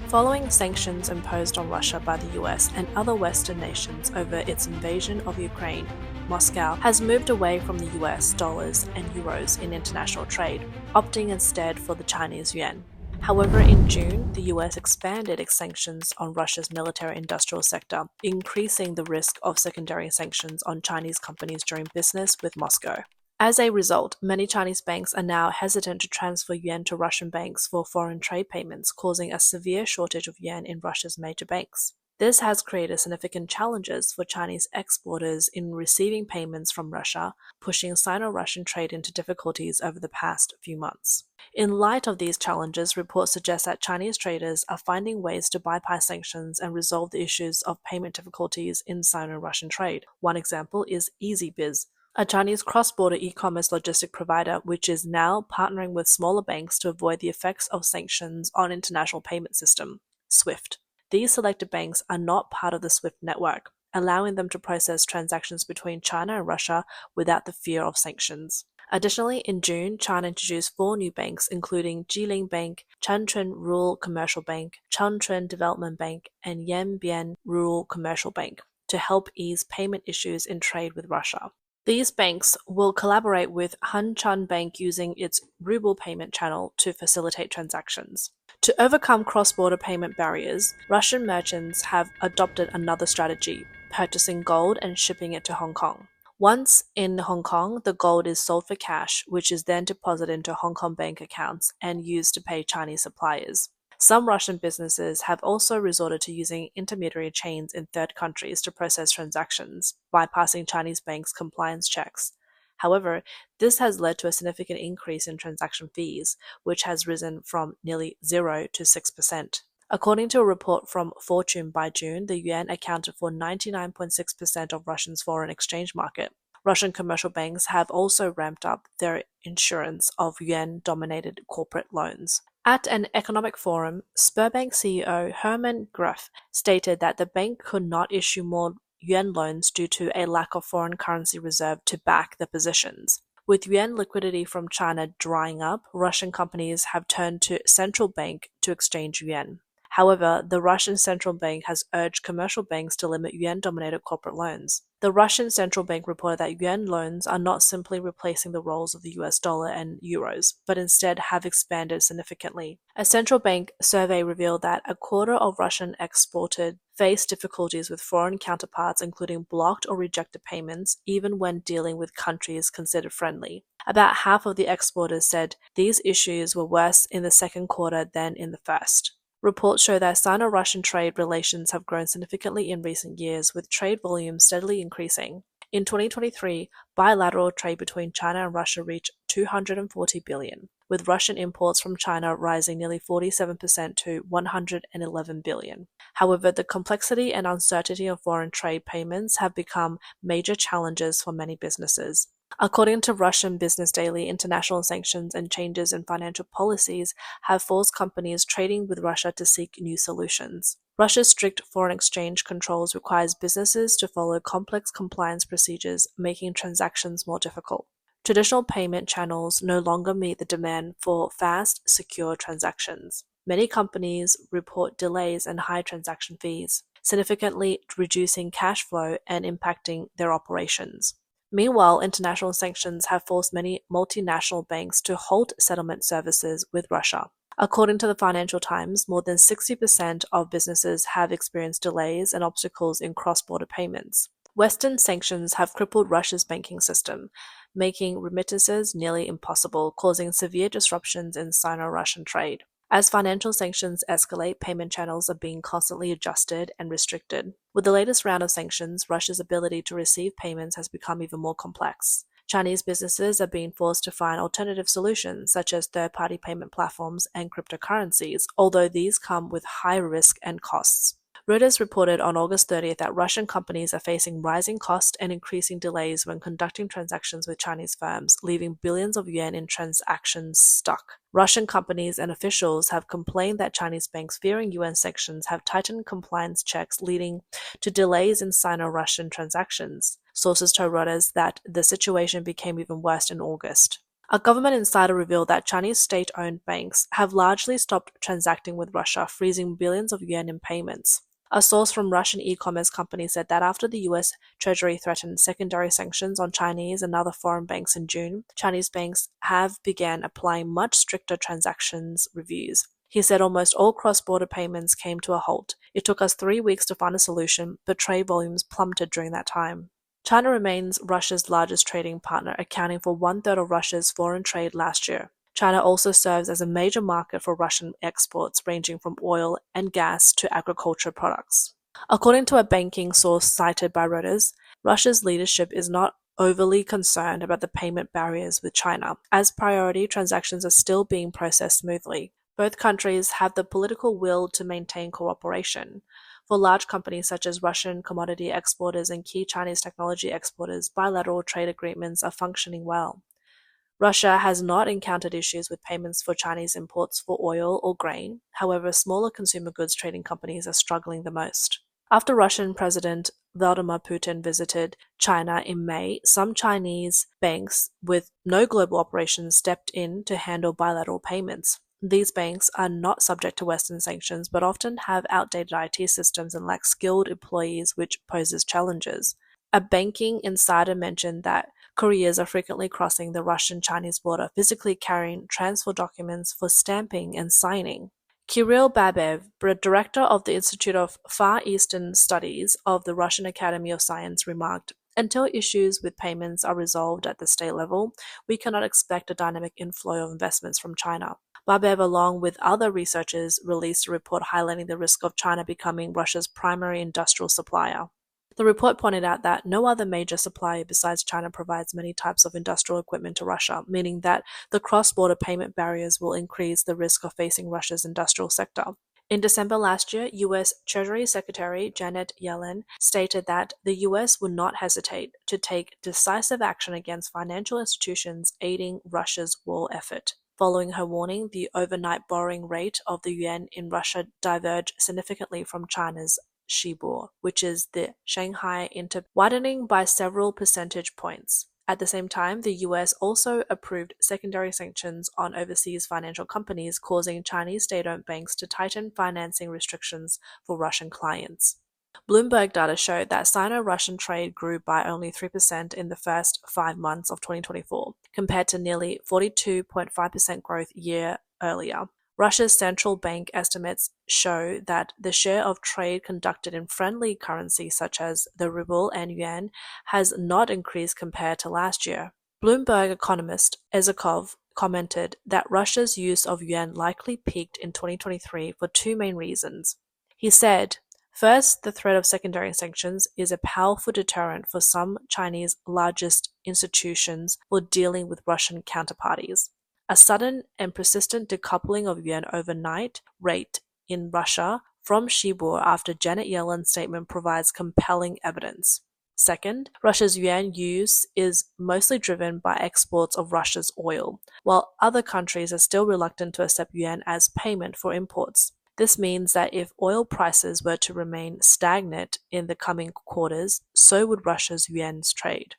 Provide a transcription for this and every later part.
Following sanctions imposed on Russia by the US and other Western nations over its invasion of Ukraine, Moscow has moved away from the US dollars and euros in international trade, opting instead for the Chinese yuan. However, in June, the US expanded its sanctions on Russia's military-industrial sector, increasing the risk of secondary sanctions on Chinese companies doing business with Moscow. As a result, many Chinese banks are now hesitant to transfer yuan to Russian banks for foreign trade payments, causing a severe shortage of yuan in Russia's major banks. This has created significant challenges for Chinese exporters in receiving payments from Russia, pushing Sino-Russian trade into difficulties over the past few months. In light of these challenges, reports suggest that Chinese traders are finding ways to bypass sanctions and resolve the issues of payment difficulties in Sino-Russian trade. One example is EasyBiz, a Chinese cross-border e-commerce logistic provider which is now partnering with smaller banks to avoid the effects of sanctions on international payment system, SWIFT. These selected banks are not part of the SWIFT network, allowing them to process transactions between China and Russia without the fear of sanctions. Additionally, in June, China introduced 4 new banks, including Jilin Bank, Changchun Rural Commercial Bank, Changchun Development Bank, and Yanbian Rural Commercial Bank, to help ease payment issues in trade with Russia. These banks will collaborate with Hanchan Bank using its ruble payment channel to facilitate transactions. To overcome cross-border payment barriers, Russian merchants have adopted another strategy, purchasing gold and shipping it to Hong Kong. Once in Hong Kong, the gold is sold for cash, which is then deposited into Hong Kong bank accounts and used to pay Chinese suppliers. Some Russian businesses have also resorted to using intermediary chains in third countries to process transactions, bypassing Chinese banks' compliance checks. However, this has led to a significant increase in transaction fees, which has risen from nearly 0 to 6%. According to a report from Fortune, by June, the yuan accounted for 99.6% of Russia's foreign exchange market. Russian commercial banks have also ramped up their insurance of yuan-dominated corporate loans. At an economic forum, Sberbank CEO Herman Gref stated that the bank could not issue more yuan loans due to a lack of foreign currency reserve to back the positions. With yuan liquidity from China drying up, Russian companies have turned to central bank to exchange yuan. However, the Russian central bank has urged commercial banks to limit yuan-dominated corporate loans. The Russian central bank reported that yuan loans are not simply replacing the roles of the US dollar and euros, but instead have expanded significantly. A central bank survey revealed that a quarter of Russian exporters face difficulties with foreign counterparts, including blocked or rejected payments, even when dealing with countries considered friendly. About half of the exporters said these issues were worse in the second quarter than in the first. Reports show that Sino-Russian trade relations have grown significantly in recent years, with trade volumes steadily increasing. In 2023, bilateral trade between China and Russia reached $240 billion, with Russian imports from China rising nearly 47% to $111 billion. However, the complexity and uncertainty of foreign trade payments have become major challenges for many businesses. According to Russian Business Daily, international sanctions and changes in financial policies have forced companies trading with Russia to seek new solutions. Russia's strict foreign exchange controls requires businesses to follow complex compliance procedures, making transactions more difficult. Traditional payment channels no longer meet the demand for fast, secure transactions. Many companies report delays and high transaction fees, significantly reducing cash flow and impacting their operations. Meanwhile, international sanctions have forced many multinational banks to halt settlement services with Russia. According to the Financial Times, more than 60% of businesses have experienced delays and obstacles in cross-border payments. Western sanctions have crippled Russia's banking system, making remittances nearly impossible, causing severe disruptions in Sino-Russian trade. As financial sanctions escalate, payment channels are being constantly adjusted and restricted. With the latest round of sanctions, Russia's ability to receive payments has become even more complex. Chinese businesses are being forced to find alternative solutions, such as third-party payment platforms and cryptocurrencies, although these come with high risk and costs. Reuters reported on August 30th that Russian companies are facing rising costs and increasing delays when conducting transactions with Chinese firms, leaving billions of yuan in transactions stuck. Russian companies and officials have complained that Chinese banks, fearing UN sanctions, have tightened compliance checks, leading to delays in Sino-Russian transactions. Sources told Reuters that the situation became even worse in August. A government insider revealed that Chinese state-owned banks have largely stopped transacting with Russia, freezing billions of yuan in payments. A source from Russian e-commerce company said that after the US Treasury threatened secondary sanctions on Chinese and other foreign banks in June, Chinese banks have began applying much stricter transactions reviews. He said almost all cross-border payments came to a halt. It took us 3 weeks to find a solution, but trade volumes plummeted during that time. China remains Russia's largest trading partner, accounting for one-third of Russia's foreign trade last year. China also serves as a major market for Russian exports, ranging from oil and gas to agriculture products. According to a banking source cited by Reuters, Russia's leadership is not overly concerned about the payment barriers with China, as priority transactions are still being processed smoothly. Both countries have the political will to maintain cooperation. For large companies such as Russian commodity exporters and key Chinese technology exporters, bilateral trade agreements are functioning well. Russia has not encountered issues with payments for Chinese imports for oil or grain. However, smaller consumer goods trading companies are struggling the most. After Russian President Vladimir Putin visited China in May, some Chinese banks with no global operations stepped in to handle bilateral payments. These banks are not subject to Western sanctions, but often have outdated IT systems and lack skilled employees, which poses challenges. A banking insider mentioned that couriers are frequently crossing the Russian-Chinese border, physically carrying transfer documents for stamping and signing. Kirill Babev, director of the Institute of Far Eastern Studies of the Russian Academy of Science, remarked, "Until issues with payments are resolved at the state level, we cannot expect a dynamic inflow of investments from China." Babev, along with other researchers, released a report highlighting the risk of China becoming Russia's primary industrial supplier. The report pointed out that no other major supplier besides China provides many types of industrial equipment to Russia, meaning that the cross-border payment barriers will increase the risk of facing Russia's industrial sector. In December last year, US Treasury Secretary Janet Yellen stated that the US would not hesitate to take decisive action against financial institutions aiding Russia's war effort. Following her warning, the overnight borrowing rate of the yuan in Russia diverged significantly from China's Shibor, which is the Shanghai widening by several percentage points. At the same time, the US also approved secondary sanctions on overseas financial companies, causing Chinese state-owned banks to tighten financing restrictions for Russian clients. Bloomberg data showed that Sino-Russian trade grew by only 3% in the first 5 months of 2024, compared to nearly 42.5% growth year earlier. Russia's central bank estimates show that the share of trade conducted in friendly currencies such as the ruble and yuan has not increased compared to last year. Bloomberg economist Ezekov commented that Russia's use of yuan likely peaked in 2023 for two main reasons. He said, "First, the threat of secondary sanctions is a powerful deterrent for some Chinese largest institutions for dealing with Russian counterparties. A sudden and persistent decoupling of yuan overnight rate in Russia from Shibor after Janet Yellen's statement provides compelling evidence. Second, Russia's yuan use is mostly driven by exports of Russia's oil, while other countries are still reluctant to accept yuan as payment for imports. This means that if oil prices were to remain stagnant in the coming quarters, so would Russia's yuan's trade."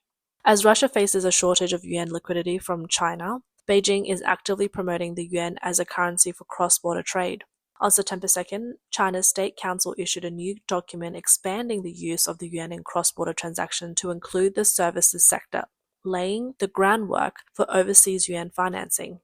As Russia faces a shortage of yuan liquidity from China, Beijing is actively promoting the yuan as a currency for cross-border trade. On September 2nd, China's State Council issued a new document expanding the use of the yuan in cross-border transactions to include the services sector, laying the groundwork for overseas yuan financing.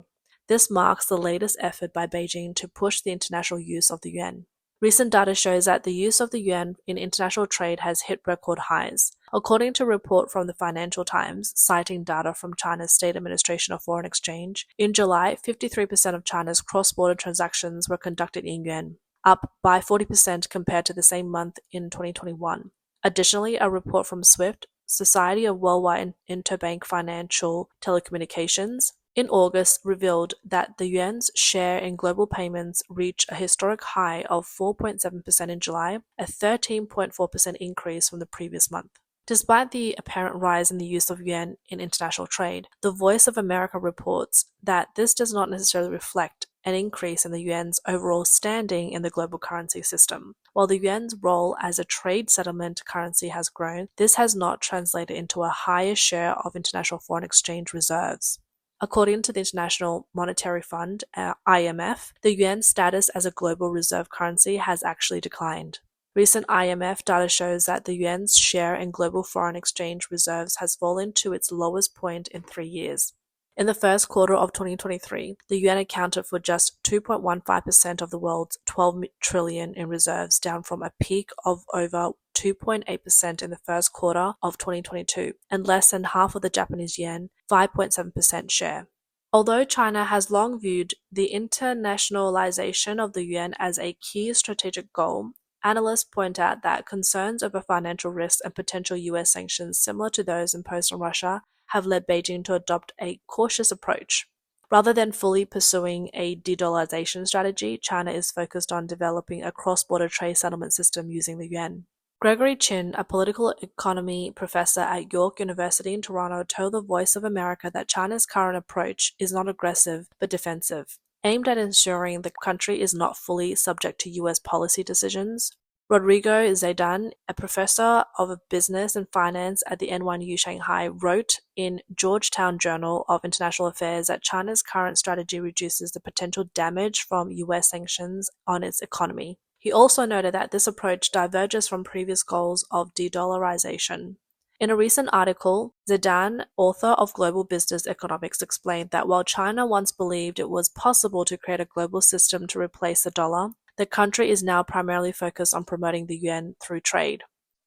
This marks the latest effort by Beijing to push the international use of the yuan. Recent data shows that the use of the yuan in international trade has hit record highs. According to a report from the Financial Times, citing data from China's State Administration of Foreign Exchange, in July, 53% of China's cross-border transactions were conducted in yuan, up by 40% compared to the same month in 2021. Additionally, a report from SWIFT, Society of Worldwide Interbank Financial Telecommunications, in August revealed that the yuan's share in global payments reached a historic high of 4.7% in July, a 13.4% increase from the previous month. Despite the apparent rise in the use of yuan in international trade, the Voice of America reports that this does not necessarily reflect an increase in the yuan's overall standing in the global currency system. While the yuan's role as a trade settlement currency has grown, this has not translated into a higher share of international foreign exchange reserves. According to the International Monetary Fund, IMF, the yuan's status as a global reserve currency has actually declined. Recent IMF data shows that the yuan's share in global foreign exchange reserves has fallen to its lowest point in 3 years. In the first quarter of 2023, the yuan accounted for just 2.15% of the world's 12 trillion in reserves, down from a peak of over 2.8% in the first quarter of 2022, and less than half of the Japanese yen, 5.7% share. Although China has long viewed the internationalization of the yuan as a key strategic goal, analysts point out that concerns over financial risks and potential US sanctions similar to those imposed on Russia have led Beijing to adopt a cautious approach. Rather than fully pursuing a de-dollarization strategy, China is focused on developing a cross-border trade settlement system using the yuan. Gregory Chin, a political economy professor at York University in Toronto, told The Voice of America that China's current approach is not aggressive but defensive, aimed at ensuring the country is not fully subject to US policy decisions. Rodrigo Zaidan, a professor of business and finance at the NYU Shanghai, wrote in Georgetown Journal of International Affairs that China's current strategy reduces the potential damage from US sanctions on its economy. He also noted that this approach diverges from previous goals of de-dollarization. In a recent article, Zaidan, author of Global Business Economics, explained that while China once believed it was possible to create a global system to replace the dollar, the country is now primarily focused on promoting the yuan through trade.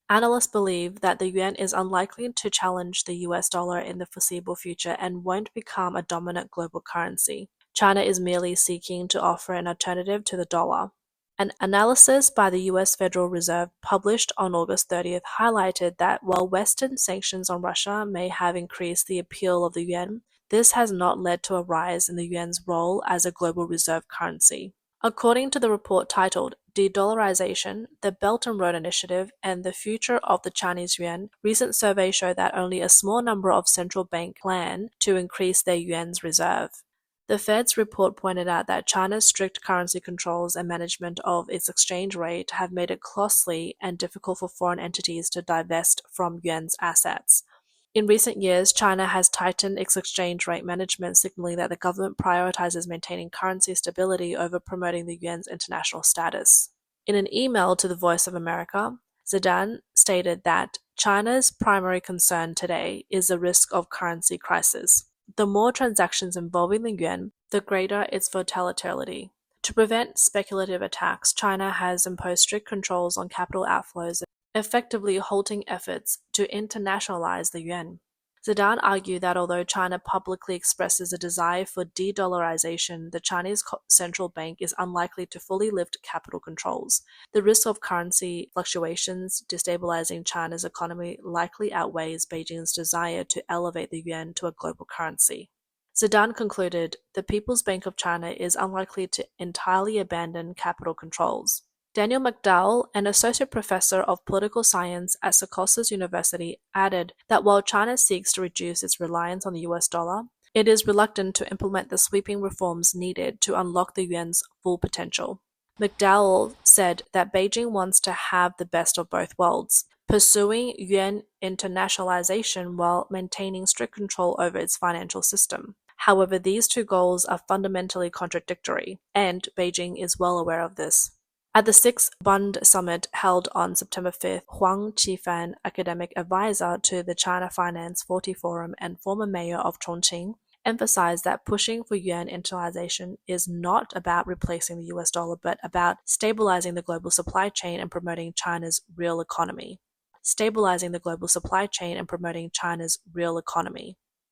Analysts believe that the yuan is unlikely to challenge the US dollar in the foreseeable future and won't become a dominant global currency. China is merely seeking to offer an alternative to the dollar. An analysis by the US Federal Reserve published on August 30th highlighted that while Western sanctions on Russia may have increased the appeal of the yuan, this has not led to a rise in the yuan's role as a global reserve currency. According to the report titled De-Dollarization, the Belt and Road Initiative, and the Future of the Chinese Yuan, recent surveys show that only a small number of central banks plan to increase their yuan's reserve. The Fed's report pointed out that China's strict currency controls and management of its exchange rate have made it costly and difficult for foreign entities to divest from yuan's assets. In recent years, China has tightened its exchange rate management, signaling that the government prioritizes maintaining currency stability over promoting the yuan's international status. In an email to The Voice of America, Zaidan stated that China's primary concern today is the risk of currency crisis. The more transactions involving the yuan, the greater its volatility. To prevent speculative attacks, China has imposed strict controls on capital outflows, effectively halting efforts to internationalize the yuan. Zaidan argued that although China publicly expresses a desire for de-dollarization, the Chinese central bank is unlikely to fully lift capital controls. The risk of currency fluctuations destabilizing China's economy likely outweighs Beijing's desire to elevate the yuan to a global currency. Zaidan concluded, the People's Bank of China is unlikely to entirely abandon capital controls. Daniel McDowell, an associate professor of political science at Secaucus University, added that while China seeks to reduce its reliance on the US dollar, it is reluctant to implement the sweeping reforms needed to unlock the yuan's full potential. McDowell said that Beijing wants to have the best of both worlds, pursuing yuan internationalization while maintaining strict control over its financial system. However, these two goals are fundamentally contradictory, and Beijing is well aware of this. At the 6th Bund Summit held on September 5th, Huang Qifan, academic advisor to the China Finance 40 Forum and former mayor of Chongqing, emphasized that pushing for yuan internationalization is not about replacing the US dollar but about stabilizing the global supply chain and promoting China's real economy.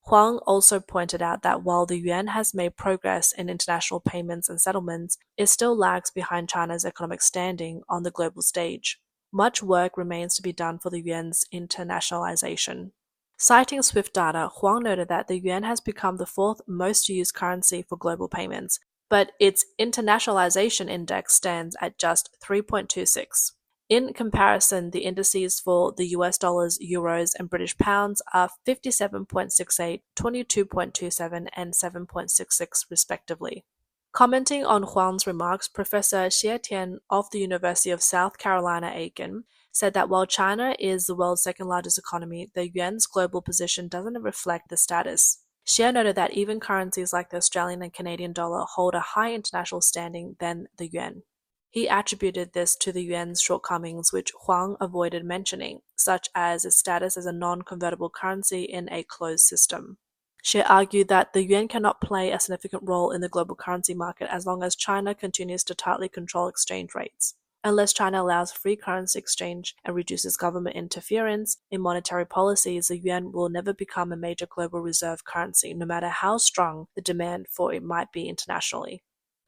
Huang also pointed out that while the yuan has made progress in international payments and settlements, it still lags behind China's economic standing on the global stage. Much work remains to be done for the yuan's internationalization. Citing SWIFT data, Huang noted that the yuan has become the fourth most used currency for global payments, but its internationalization index stands at just 3.26. In comparison, the indices for the US dollars, euros, and British pounds are 57.68, 22.27, and 7.66 respectively. Commenting on Huang's remarks, Professor Xie Tian of the University of South Carolina, Aiken, said that while China is the world's second largest economy, the yuan's global position doesn't reflect the status. Xie noted that even currencies like the Australian and Canadian dollar hold a higher international standing than the yuan. He attributed this to the yuan's shortcomings, which Huang avoided mentioning, such as its status as a non-convertible currency in a closed system. Xie argued that the yuan cannot play a significant role in the global currency market as long as China continues to tightly control exchange rates. Unless China allows free currency exchange and reduces government interference in monetary policies, the yuan will never become a major global reserve currency, no matter how strong the demand for it might be internationally.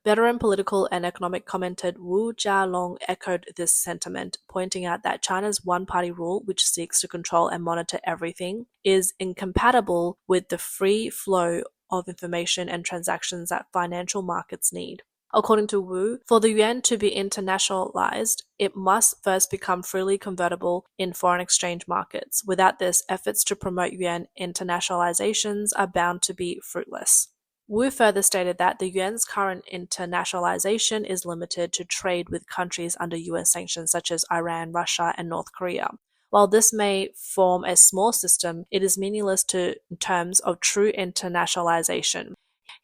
Veteran political and economic commentator Wu Jialong echoed this sentiment, pointing out that China's one-party rule, which seeks to control and monitor everything, is incompatible with the free flow of information and transactions that financial markets need. According to Wu, for the yuan to be internationalized, it must first become freely convertible in foreign exchange markets. Without this, efforts to promote yuan internationalizations are bound to be fruitless. Wu further stated that the yuan's current internationalization is limited to trade with countries under US sanctions such as Iran, Russia, and North Korea. While this may form a small system, it is meaningless in terms of true internationalization.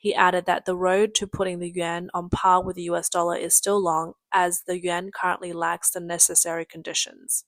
He added that the road to putting the yuan on par with the US dollar is still long, as the yuan currently lacks the necessary conditions.